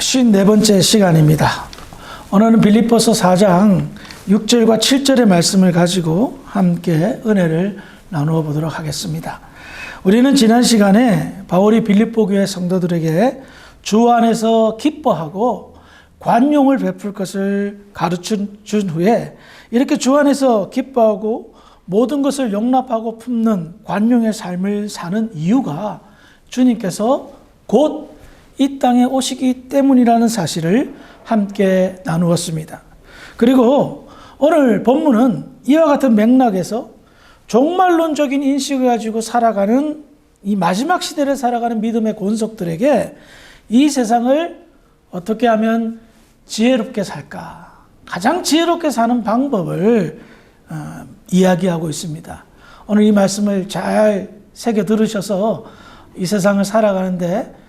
54번째 시간입니다. 오늘은 빌립보서 4장 6절과 7절의 말씀을 가지고 함께 은혜를 나누어 보도록 하겠습니다. 우리는 지난 시간에 바울이 빌립보 교회 성도들에게 주 안에서 기뻐하고 관용을 베풀 것을 가르쳐 준 후에 이렇게 주 안에서 기뻐하고 모든 것을 용납하고 품는 관용의 삶을 사는 이유가 주님께서 곧 이 땅에 오시기 때문이라는 사실을 함께 나누었습니다. 그리고 오늘 본문은 이와 같은 맥락에서 종말론적인 인식을 가지고 살아가는 이 마지막 시대를 살아가는 믿음의 권속들에게 이 세상을 어떻게 하면 지혜롭게 살까, 가장 지혜롭게 사는 방법을 이야기하고 있습니다. 오늘 이 말씀을 잘 새겨 들으셔서 이 세상을 살아가는데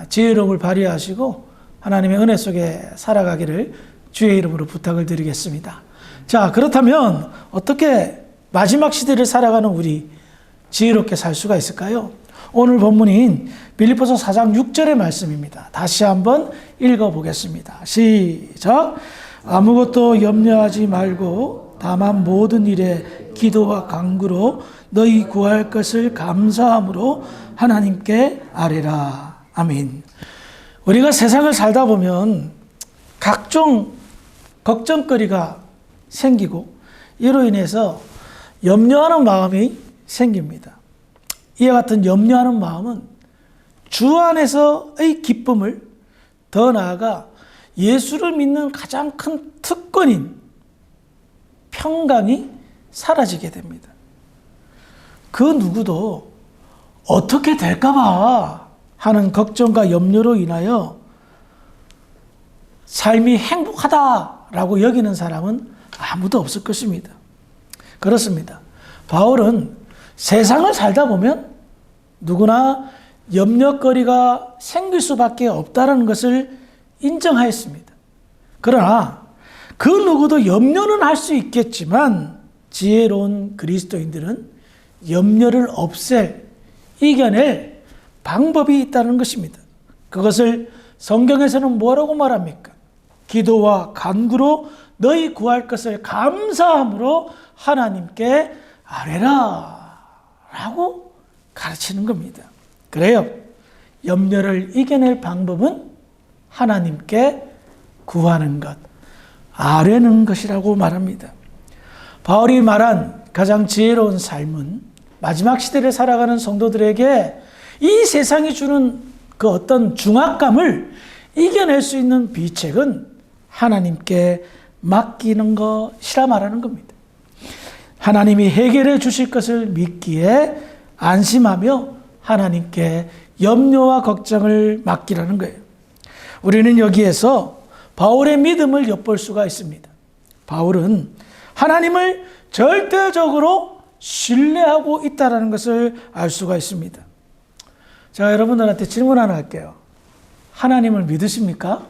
지혜로움을 발휘하시고 하나님의 은혜 속에 살아가기를 주의 이름으로 부탁을 드리겠습니다. 자, 그렇다면 어떻게 마지막 시대를 살아가는 우리 지혜롭게 살 수가 있을까요? 오늘 본문인 빌립보서 4장 6절의 말씀입니다. 다시 한번 읽어보겠습니다. 시작. 아무것도 염려하지 말고 다만 모든 일에 기도와 간구로 너희 구할 것을 감사함으로 하나님께 아뢰라. 아멘. 우리가 세상을 살다 보면 각종 걱정거리가 생기고 이로 인해서 염려하는 마음이 생깁니다. 이와 같은 염려하는 마음은 주 안에서의 기쁨을 더 나아가 예수를 믿는 가장 큰 특권인 평강이 사라지게 됩니다. 그 누구도 어떻게 될까봐 하는 걱정과 염려로 인하여 삶이 행복하다라고 여기는 사람은 아무도 없을 것입니다. 그렇습니다. 바울은 세상을 살다 보면 누구나 염려거리가 생길 수밖에 없다는 것을 인정하였습니다. 그러나 그 누구도 염려는 할 수 있겠지만 지혜로운 그리스도인들은 염려를 이겨낼 방법이 있다는 것입니다. 그것을 성경에서는 뭐라고 말합니까? 기도와 간구로 너희 구할 것을 감사함으로 하나님께 아뢰라 라고 가르치는 겁니다. 그래요. 염려를 이겨낼 방법은 하나님께 구하는 것, 아뢰는 것이라고 말합니다. 바울이 말한 가장 지혜로운 삶은 마지막 시대를 살아가는 성도들에게 이 세상이 주는 그 어떤 중압감을 이겨낼 수 있는 비책은 하나님께 맡기는 것이라 말하는 겁니다. 하나님이 해결해 주실 것을 믿기에 안심하며 하나님께 염려와 걱정을 맡기라는 거예요. 우리는 여기에서 바울의 믿음을 엿볼 수가 있습니다. 바울은 하나님을 절대적으로 신뢰하고 있다는 것을 알 수가 있습니다. 제가 여러분들한테 질문 하나 할게요. 하나님을 믿으십니까?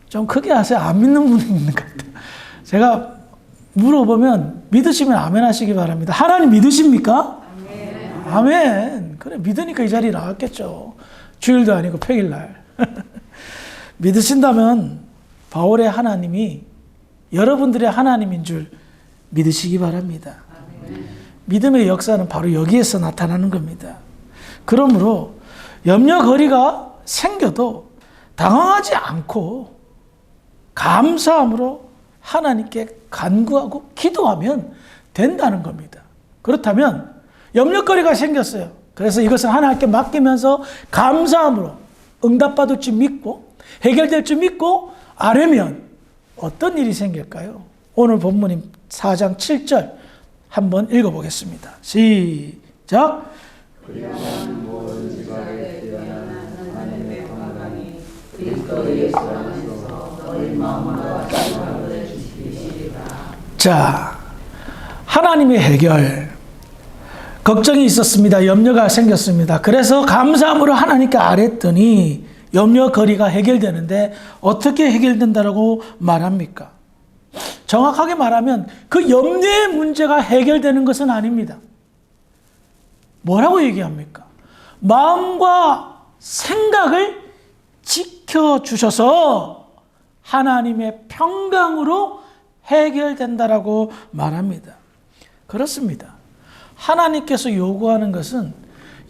좀 크게 하세요. 안 믿는 분이 있는 것 같아요. 제가 물어보면 믿으시면 아멘 하시기 바랍니다. 하나님 믿으십니까? 아멘. 아멘. 그래, 믿으니까 이 자리에 나왔겠죠. 주일도 아니고 평일날. 믿으신다면 바울의 하나님이 여러분들의 하나님인 줄 믿으시기 바랍니다. 믿음의 역사는 바로 여기에서 나타나는 겁니다. 그러므로 염려거리가 생겨도 당황하지 않고 감사함으로 하나님께 간구하고 기도하면 된다는 겁니다. 그렇다면 염려거리가 생겼어요. 그래서 이것을 하나님께 맡기면서 감사함으로 응답받을 줄 믿고 해결될 줄 믿고 아뢰면 어떤 일이 생길까요? 오늘 본문인 4장 7절 한번 읽어보겠습니다. 시작. 자, 하나님의 해결. 걱정이 있었습니다. 염려가 생겼습니다. 그래서 감사함으로 하나님께 아뢰더니 염려거리가 해결되는데 어떻게 해결된다고 말합니까? 정확하게 말하면 그 염려의 문제가 해결되는 것은 아닙니다. 뭐라고 얘기합니까? 마음과 생각을 지켜 지켜주셔서 하나님의 평강으로 해결된다라고 말합니다. 그렇습니다. 하나님께서 요구하는 것은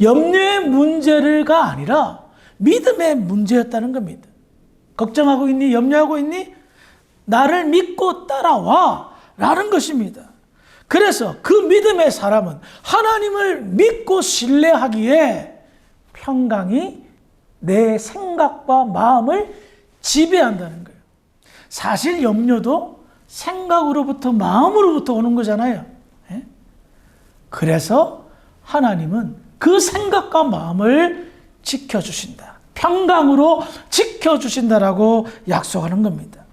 염려의 문제가 아니라 믿음의 문제였다는 겁니다. 걱정하고 있니? 염려하고 있니? 나를 믿고 따라와 라는 것입니다. 그래서 그 믿음의 사람은 하나님을 믿고 신뢰하기에 평강이 내 생각과 마음을 지배한다는 거예요. 사실 염려도 생각으로부터 마음으로부터 오는 거잖아요. 그래서 하나님은 그 생각과 마음을 지켜주신다. 평강으로 지켜주신다라고 약속하는 겁니다.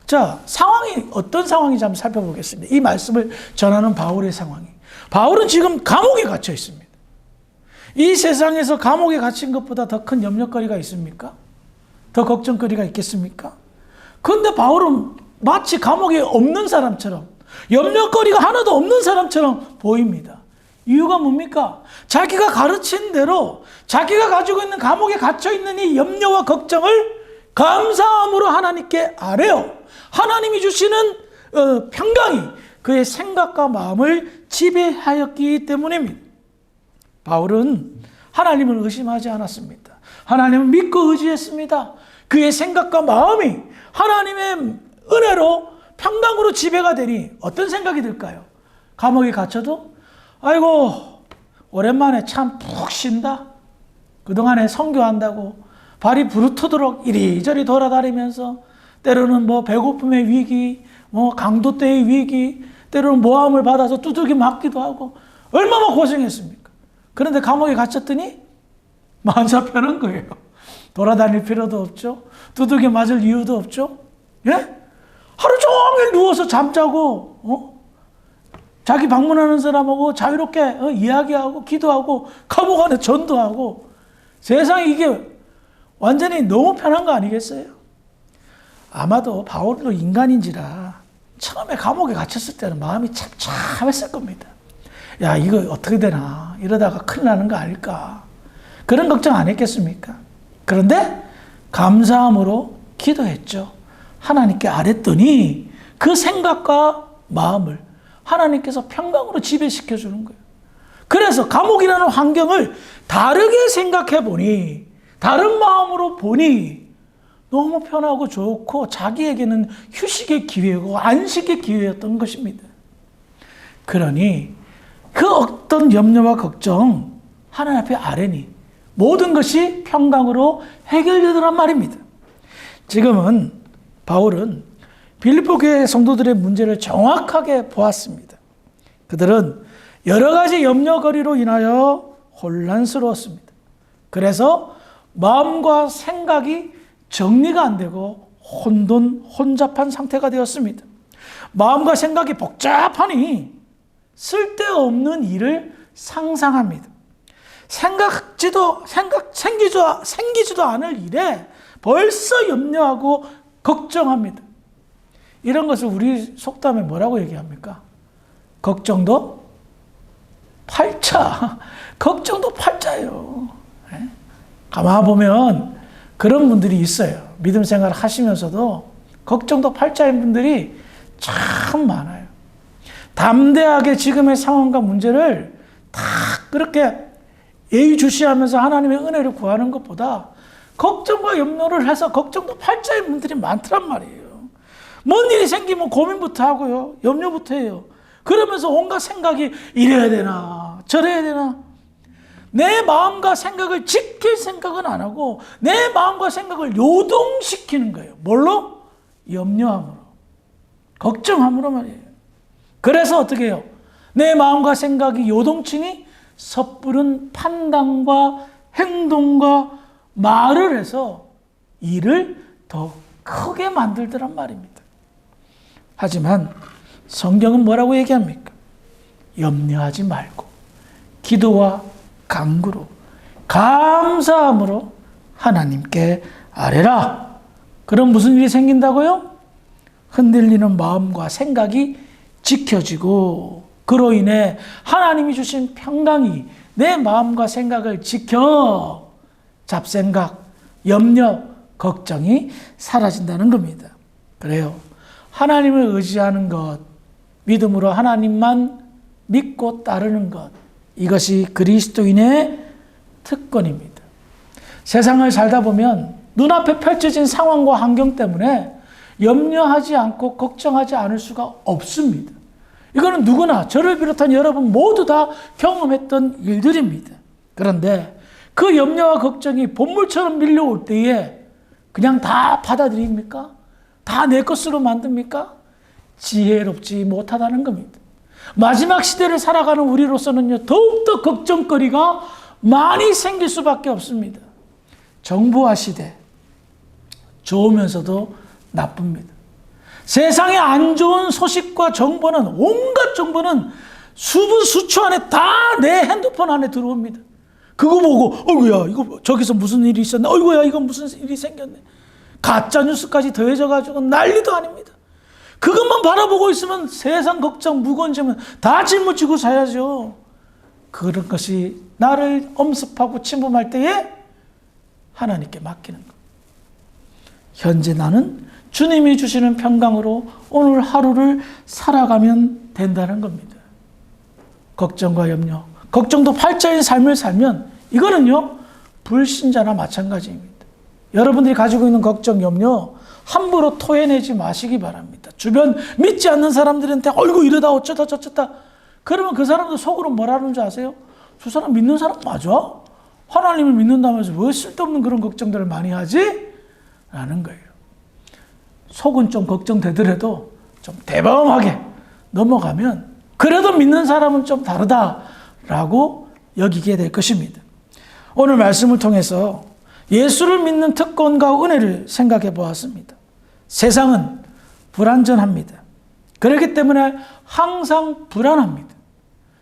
자, 상황이 어떤 상황인지 한번 살펴보겠습니다. 이 말씀을 전하는 바울의 상황이. 바울은 지금 감옥에 갇혀 있습니다. 이 세상에서 감옥에 갇힌 것보다 더 큰 염려거리가 있습니까? 더 걱정거리가 있겠습니까? 그런데 바울은 마치 감옥에 없는 사람처럼, 염려거리가 하나도 없는 사람처럼 보입니다. 이유가 뭡니까? 자기가 가르친 대로 자기가 가지고 있는 감옥에 갇혀 있는 이 염려와 걱정을 감사함으로 하나님께 아뢰어 하나님이 주시는 평강이 그의 생각과 마음을 지배하였기 때문입니다. 바울은 하나님을 의심하지 않았습니다. 하나님을 믿고 의지했습니다. 그의 생각과 마음이 하나님의 은혜로 평강으로 지배가 되니 어떤 생각이 들까요? 감옥에 갇혀도 아이고 오랜만에 참 푹 쉰다. 그동안에 선교한다고 발이 부르트도록 이리저리 돌아다니면서 때로는 뭐 배고픔의 위기, 뭐 강도 때의 위기, 때로는 모함을 받아서 두들겨 맞기도 하고 얼마나 고생했습니까? 그런데 감옥에 갇혔더니 마음 잡혀는 거예요. 돌아다닐 필요도 없죠. 두들겨 맞을 이유도 없죠. 예? 하루 종일 누워서 잠자고 자기 방문하는 사람하고 자유롭게 이야기하고 기도하고 감옥 안에 전도하고 세상에 이게 완전히 너무 편한 거 아니겠어요? 아마도 바울도 인간인지라 처음에 감옥에 갇혔을 때는 마음이 참참했을 겁니다. 야, 이거 어떻게 되나? 이러다가 큰일 나는 거 아닐까? 그런 걱정 안 했겠습니까? 그런데 감사함으로 기도했죠. 하나님께 아뢰더니 그 생각과 마음을 하나님께서 평강으로 지배시켜 주는 거예요. 그래서 감옥이라는 환경을 다르게 생각해 보니, 다른 마음으로 보니 너무 편하고 좋고 자기에게는 휴식의 기회고 안식의 기회였던 것입니다. 그러니 그 어떤 염려와 걱정 하나님 앞에 아뢰니 모든 것이 평강으로 해결되더란 말입니다. 지금은 바울은 빌립보 교회 성도들의 문제를 정확하게 보았습니다. 그들은 여러 가지 염려거리로 인하여 혼란스러웠습니다. 그래서 마음과 생각이 정리가 안 되고 혼잡한 상태가 되었습니다. 마음과 생각이 복잡하니 쓸데없는 일을 상상합니다. 생기지도 않을 일에 벌써 염려하고 걱정합니다. 이런 것을 우리 속담에 뭐라고 얘기합니까? 걱정도 팔자. 걱정도 팔자예요. 가만 보면 그런 분들이 있어요. 믿음 생활을 하시면서도 걱정도 팔자인 분들이 참 많아요. 담대하게 지금의 상황과 문제를 다 그렇게 예의주시하면서 하나님의 은혜를 구하는 것보다 걱정과 염려를 해서 걱정도 팔자인 분들이 많더란 말이에요. 뭔 일이 생기면 고민부터 하고요. 염려부터 해요. 그러면서 온갖 생각이 이래야 되나 저래야 되나. 내 마음과 생각을 지킬 생각은 안 하고 내 마음과 생각을 요동시키는 거예요. 뭘로? 염려함으로. 걱정함으로 말이에요. 그래서 어떻게 해요? 내 마음과 생각이 요동치니 섣부른 판단과 행동과 말을 해서 일을 더 크게 만들더란 말입니다. 하지만 성경은 뭐라고 얘기합니까? 염려하지 말고 기도와 간구로 감사함으로 하나님께 아뢰라. 그럼 무슨 일이 생긴다고요? 흔들리는 마음과 생각이 지켜지고 그로 인해 하나님이 주신 평강이 내 마음과 생각을 지켜 잡생각, 염려, 걱정이 사라진다는 겁니다. 그래요. 하나님을 의지하는 것, 믿음으로 하나님만 믿고 따르는 것, 이것이 그리스도인의 특권입니다. 세상을 살다 보면 눈앞에 펼쳐진 상황과 환경 때문에 염려하지 않고 걱정하지 않을 수가 없습니다. 이거는 누구나 저를 비롯한 여러분 모두 다 경험했던 일들입니다. 그런데 그 염려와 걱정이 본물처럼 밀려올 때에 그냥 다 받아들입니까? 다 내 것으로 만듭니까? 지혜롭지 못하다는 겁니다. 마지막 시대를 살아가는 우리로서는요, 더욱더 걱정거리가 많이 생길 수밖에 없습니다. 정보화 시대, 좋으면서도 나쁩니다. 세상에 안 좋은 소식과 정보는, 온갖 정보는 수분 수초 안에 다 내 핸드폰 안에 들어옵니다. 그거 보고 어이구야 이거 저기서 무슨 일이 있었네, 어이구야 이거 무슨 일이 생겼네, 가짜 뉴스까지 더해져가지고 난리도 아닙니다. 그것만 바라보고 있으면 세상 걱정 무거운 짐은 다 짊어지고 사야죠. 그런 것이 나를 엄습하고 침범할 때에 하나님께 맡기는 것. 현재 나는 주님이 주시는 평강으로 오늘 하루를 살아가면 된다는 겁니다. 걱정과 염려, 걱정도 팔자의 삶을 살면 이거는요, 불신자나 마찬가지입니다. 여러분들이 가지고 있는 걱정, 염려 함부로 토해내지 마시기 바랍니다. 주변 믿지 않는 사람들한테 어이구 이러다 어쩌다 저쩌다 그러면 그 사람들 속으로 뭐라는 줄 아세요? 저 사람 믿는 사람 맞아? 하나님을 믿는다면서 왜 쓸데없는 그런 걱정들을 많이 하지? 라는 거예요. 속은 좀 걱정되더라도 좀 대범하게 넘어가면 그래도 믿는 사람은 좀 다르다라고 여기게 될 것입니다. 오늘 말씀을 통해서 예수를 믿는 특권과 은혜를 생각해 보았습니다. 세상은 불안전합니다. 그렇기 때문에 항상 불안합니다.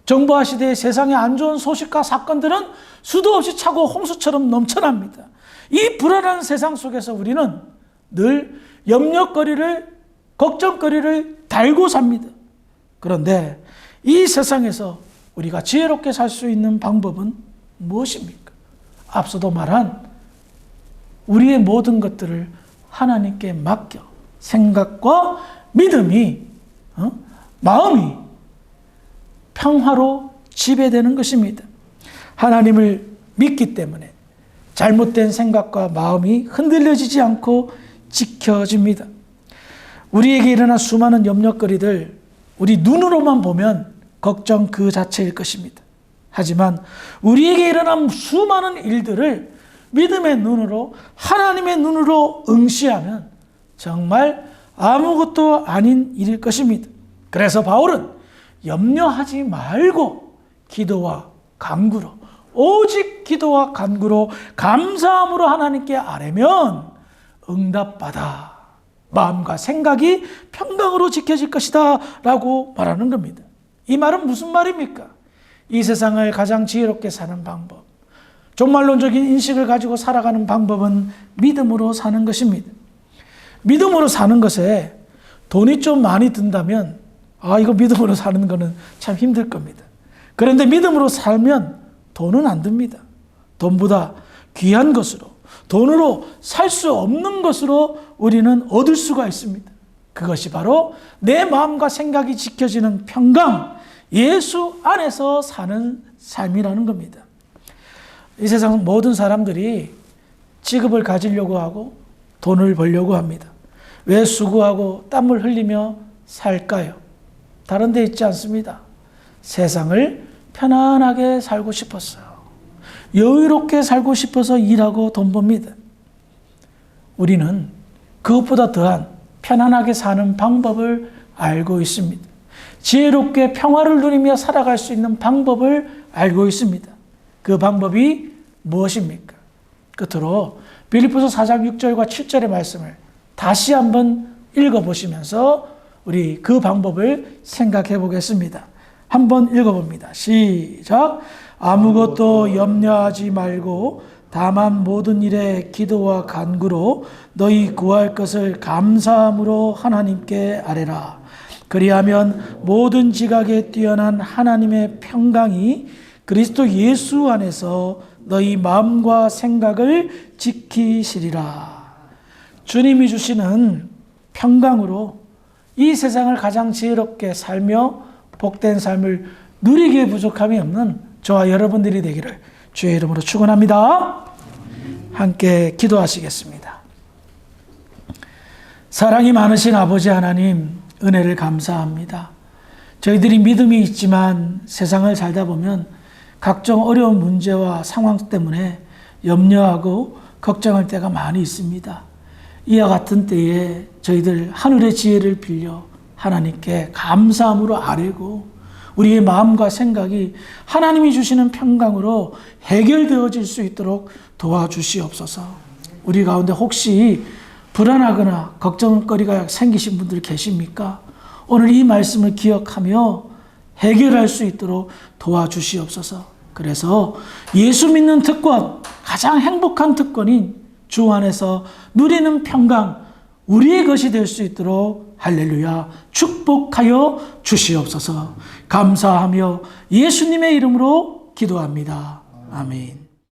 정보화 시대의 세상의 안 좋은 소식과 사건들은 수도 없이 차고 홍수처럼 넘쳐납니다. 이 불안한 세상 속에서 우리는 늘 염려거리를, 걱정거리를 달고 삽니다. 그런데 이 세상에서 우리가 지혜롭게 살 수 있는 방법은 무엇입니까? 앞서도 말한 우리의 모든 것들을 하나님께 맡겨 생각과 믿음이, 마음이 평화로 지배되는 것입니다. 하나님을 믿기 때문에 잘못된 생각과 마음이 흔들려지지 않고 지켜집니다. 우리에게 일어난 수많은 염려거리들, 우리 눈으로만 보면 걱정 그 자체일 것입니다. 하지만 우리에게 일어난 수많은 일들을 믿음의 눈으로, 하나님의 눈으로 응시하면 정말 아무것도 아닌 일일 것입니다. 그래서 바울은 염려하지 말고 기도와 간구로, 오직 기도와 간구로 감사함으로 하나님께 아뢰면 응답받아 마음과 생각이 평강으로 지켜질 것이다 라고 말하는 겁니다. 이 말은 무슨 말입니까? 이 세상을 가장 지혜롭게 사는 방법, 종말론적인 인식을 가지고 살아가는 방법은 믿음으로 사는 것입니다. 믿음으로 사는 것에 돈이 좀 많이 든다면 이거 믿음으로 사는 거는 참 힘들 겁니다. 그런데 믿음으로 살면 돈은 안 듭니다. 돈보다 귀한 것으로, 돈으로 살 수 없는 것으로 우리는 얻을 수가 있습니다. 그것이 바로 내 마음과 생각이 지켜지는 평강, 예수 안에서 사는 삶이라는 겁니다. 이 세상 모든 사람들이 직업을 가지려고 하고 돈을 벌려고 합니다. 왜 수고하고 땀을 흘리며 살까요? 다른 데 있지 않습니다. 세상을 편안하게 살고 싶었어요. 여유롭게 살고 싶어서 일하고 돈 법니다. 우리는 그것보다 더한 편안하게 사는 방법을 알고 있습니다. 지혜롭게 평화를 누리며 살아갈 수 있는 방법을 알고 있습니다. 그 방법이 무엇입니까? 끝으로 빌립보서 4장 6절과 7절의 말씀을 다시 한번 읽어보시면서 우리 그 방법을 생각해 보겠습니다. 한번 읽어봅니다. 시작. 아무것도 염려하지 말고 다만 모든 일에 기도와 간구로 너희 구할 것을 감사함으로 하나님께 아뢰라. 그리하면 모든 지각에 뛰어난 하나님의 평강이 그리스도 예수 안에서 너희 마음과 생각을 지키시리라. 주님이 주시는 평강으로 이 세상을 가장 지혜롭게 살며 복된 삶을 누리기에 부족함이 없는 저와 여러분들이 되기를 주의 이름으로 축원합니다. 함께 기도하시겠습니다. 사랑이 많으신 아버지 하나님, 은혜를 감사합니다. 저희들이 믿음이 있지만 세상을 살다 보면 각종 어려운 문제와 상황 때문에 염려하고 걱정할 때가 많이 있습니다. 이와 같은 때에 저희들 하늘의 지혜를 빌려 하나님께 감사함으로 아뢰고 우리의 마음과 생각이 하나님이 주시는 평강으로 해결되어질 수 있도록 도와주시옵소서. 우리 가운데 혹시 불안하거나 걱정거리가 생기신 분들 계십니까? 오늘 이 말씀을 기억하며 해결할 수 있도록 도와주시옵소서. 그래서 예수 믿는 특권, 가장 행복한 특권인 주 안에서 누리는 평강, 우리의 것이 될 수 있도록 할렐루야 축복하여 주시옵소서. 감사하며 예수님의 이름으로 기도합니다. 아멘.